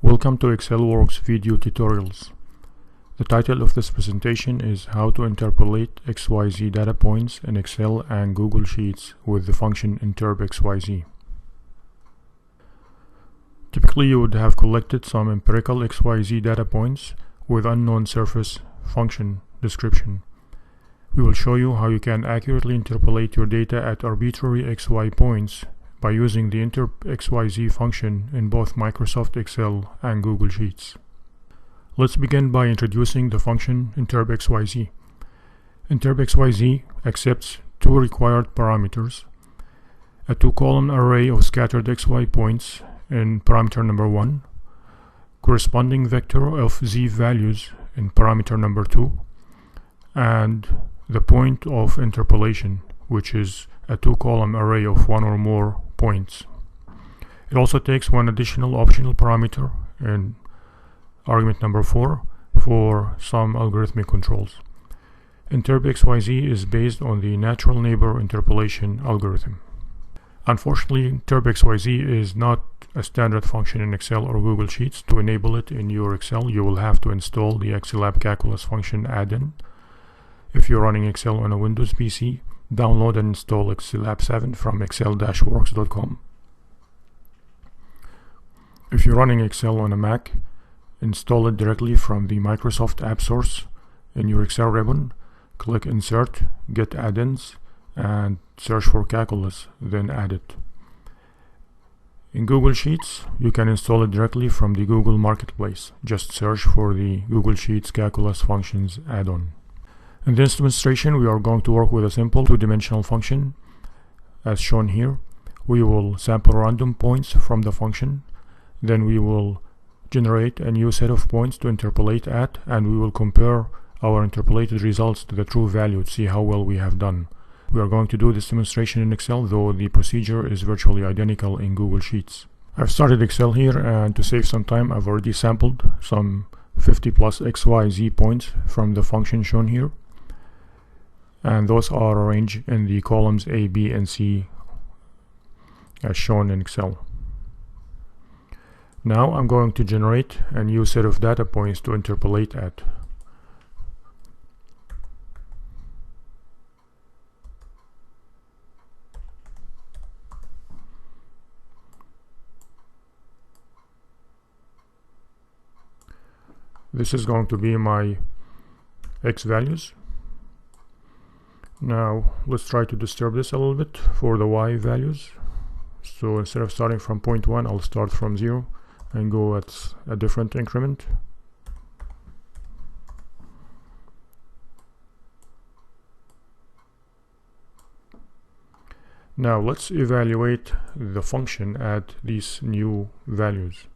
Welcome to ExceLworks video tutorials. The title of this presentation is How to Interpolate XYZ Data Points in Excel and Google Sheets with the function INTERPXYZ. Typically, you would have collected some empirical XYZ data points with unknown surface function description. We will show you how you can accurately interpolate your data at arbitrary XY points by using the INTERPXYZ function in both Microsoft Excel and Google Sheets. Let's begin by introducing the function INTERPXYZ. INTERPXYZ accepts two required parameters: a two-column array of scattered XY points in parameter number 1, corresponding vector of Z values in parameter number 2, and the point of interpolation, which is a two-column array of one or more points. It also takes one additional optional parameter in argument number 4 for some algorithmic controls. INTERPXYZ is based on the natural neighbor interpolation algorithm. Unfortunately, INTERPXYZ is not a standard function in Excel or Google Sheets. To enable it in your Excel, you will have to install the ExceLab calculus function add-in. If you're running Excel on a Windows PC, download and install ExceLab 7 from excel-works.com. If you're running Excel on a Mac, install it directly from the Microsoft App Source in your Excel ribbon. Click Insert, Get Add-ins, and search for Calculus, then add it. In Google Sheets, you can install it directly from the Google Marketplace. Just search for the Google Sheets Calculus Functions add-on. In this demonstration, we are going to work with a simple two-dimensional function as shown here. We will sample random points from the function, then we will generate a new set of points to interpolate at, and we will compare our interpolated results to the true value to see how well we have done. We are going to do this demonstration in Excel, though the procedure is virtually identical in Google Sheets. I've started Excel here, and to save some time, I've already sampled some 50 plus XYZ points from the function shown here, and those are arranged in the columns A, B, and C as shown in Excel. Now I'm going to generate a new set of data points to interpolate at. This is going to be my X values. Now let's try to disturb this a little bit for the Y values. So instead of starting from point 1, I'll start from 0 and go at a different increment. Now let's evaluate the function at these new values.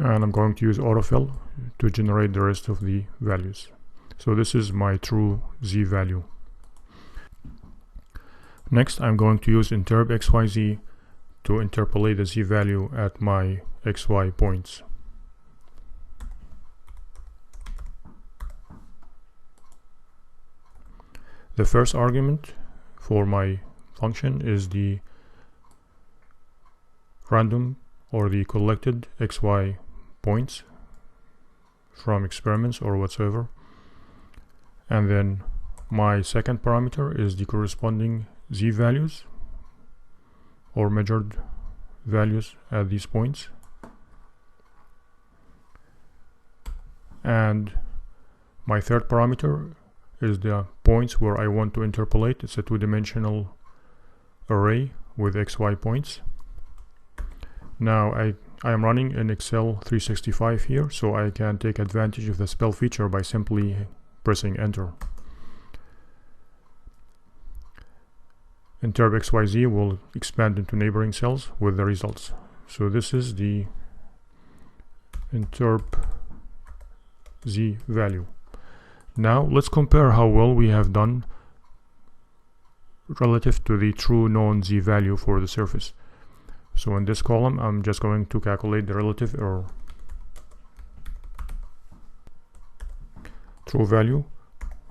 And I'm going to use autofill to generate the rest of the values. So this is my true Z value. Next, I'm going to use INTERPXYZ to interpolate the Z value at my XY points. The first argument for my function is the random or the collected XY points from experiments or whatsoever, and then my second parameter is the corresponding Z values or measured values at these points, and my third parameter is the points where I want to interpolate. It's a two-dimensional array with XY points. Now I am running in Excel 365 here, so I can take advantage of the spell feature by simply pressing enter. INTERPXYZ will expand into neighboring cells with the results. So this is the INTERPXYZ value. Now let's compare how well we have done relative to the true known z value for the surface. So in this column, I'm just going to calculate the relative error. True value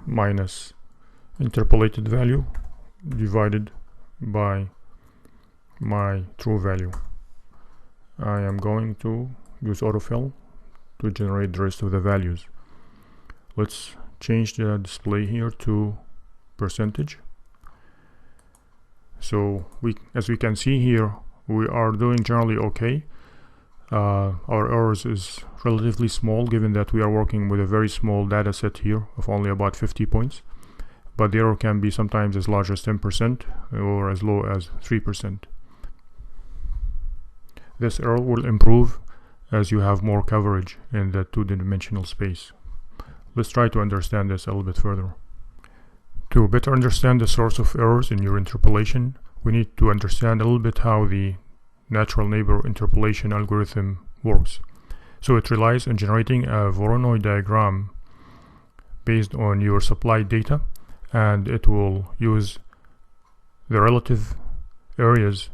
minus interpolated value divided by my true value. I am going to use autofill to generate the rest of the values. Let's change the display here to percentage. So as we can see here, we are doing generally okay. Our errors is relatively small given that we are working with a very small data set here of only about 50 points, but the error can be sometimes as large as 10% or as low as 3%. This error will improve as you have more coverage in the two-dimensional space. Let's try to understand this a little bit further. To better understand the source of errors in your interpolation, we need to understand a little bit how the natural neighbor interpolation algorithm works. So it relies on generating a Voronoi diagram based on your supplied data, and it will use the relative areas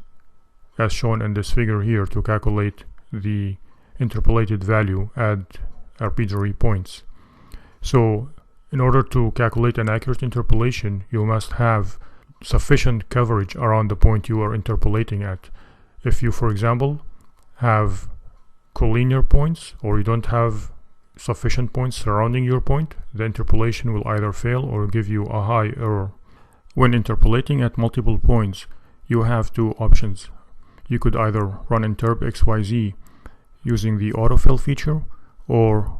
as shown in this figure here to calculate the interpolated value at arbitrary points. So in order to calculate an accurate interpolation, you must have sufficient coverage around the point you are interpolating at. If you, for example, have collinear points, or you don't have sufficient points surrounding your point, the interpolation will either fail or give you a high error. When interpolating at multiple points, you have two options. You could either run INTERPXYZ using the autofill feature, or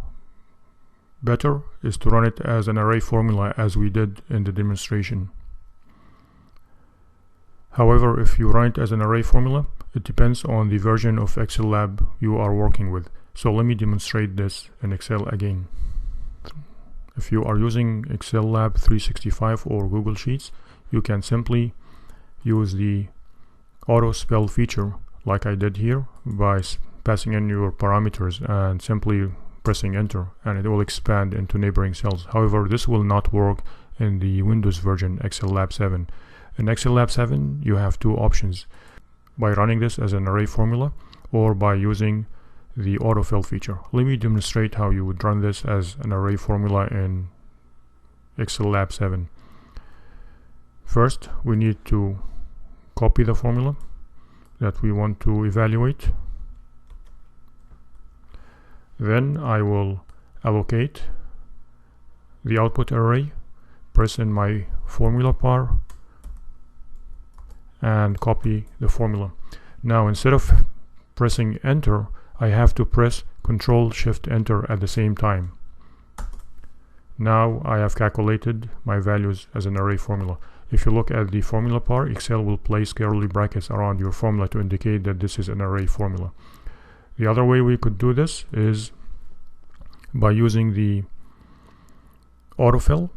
better is to run it as an array formula as we did in the demonstration. However, if you run it as an array formula, it depends on the version of ExceLab you are working with. So let me demonstrate this in Excel again. If you are using ExceLab 365 or Google Sheets, you can simply use the auto spell feature like I did here by passing in your parameters and simply pressing enter, and it will expand into neighboring cells. However, this will not work in the Windows version ExceLab 7. In ExceLab 7 you have two options: by running this as an array formula or by using the autofill feature. Let me demonstrate how you would run this as an array formula in ExceLab 7. First, we need to copy the formula that we want to evaluate. Then I will allocate the output array, press in my formula bar, and copy the formula. Now instead of pressing enter, I have to press Ctrl-Shift-Enter at the same time. Now I have calculated my values as an array formula. If you look at the formula bar, Excel will place curly brackets around your formula to indicate that this is an array formula. The other way we could do this is by using the autofill.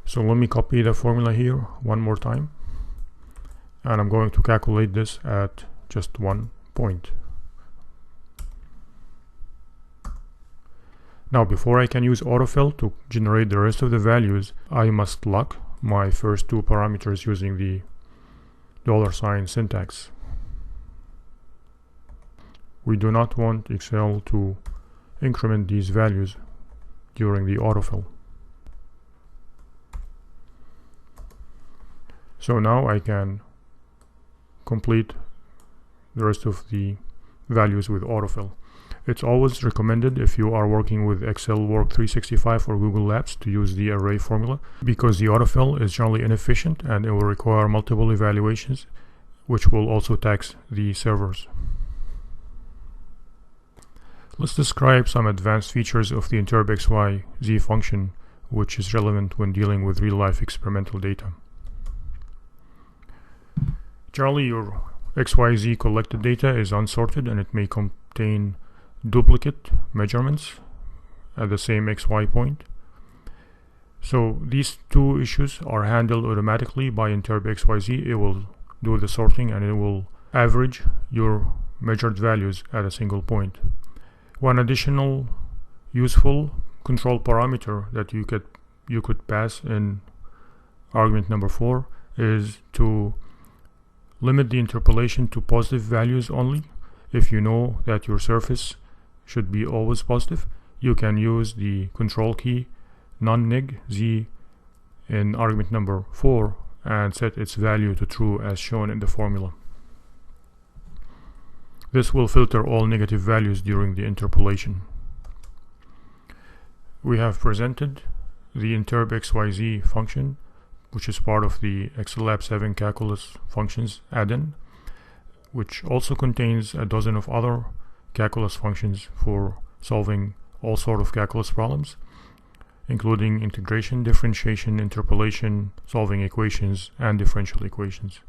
So let me copy the formula here one more time, and I'm going to calculate this at just one point. Now before I can use autofill to generate the rest of the values, I must lock my first two parameters using the $sign syntax. We do not want Excel to increment these values during the autofill. So now I can complete the rest of the values with autofill. It's always recommended, if you are working with Excel Work 365 or Google Labs, to use the array formula, because the autofill is generally inefficient and it will require multiple evaluations, which will also tax the servers. Let's describe some advanced features of the INTERPXYZ function, which is relevant when dealing with real-life experimental data. Generally, your XYZ collected data is unsorted and it may contain duplicate measurements at the same XY point. So these two issues are handled automatically by INTERPXYZ. It will do the sorting and it will average your measured values at a single point. One additional useful control parameter that you could pass in argument number 4 is to limit the interpolation to positive values only. If you know that your surface should be always positive, you can use the control key non-neg z in argument number 4 and set its value to true as shown in the formula. This will filter all negative values during the interpolation. We have presented the INTERPXYZ function, which is part of the ExceLab 7 calculus functions add-in, which also contains a dozen of other calculus functions for solving all sort of calculus problems, including integration, differentiation, interpolation, solving equations and differential equations,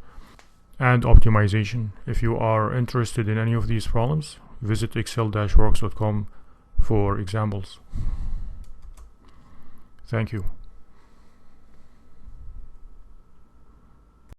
and optimization. If you are interested in any of these problems, visit excel-works.com for examples. Thank you.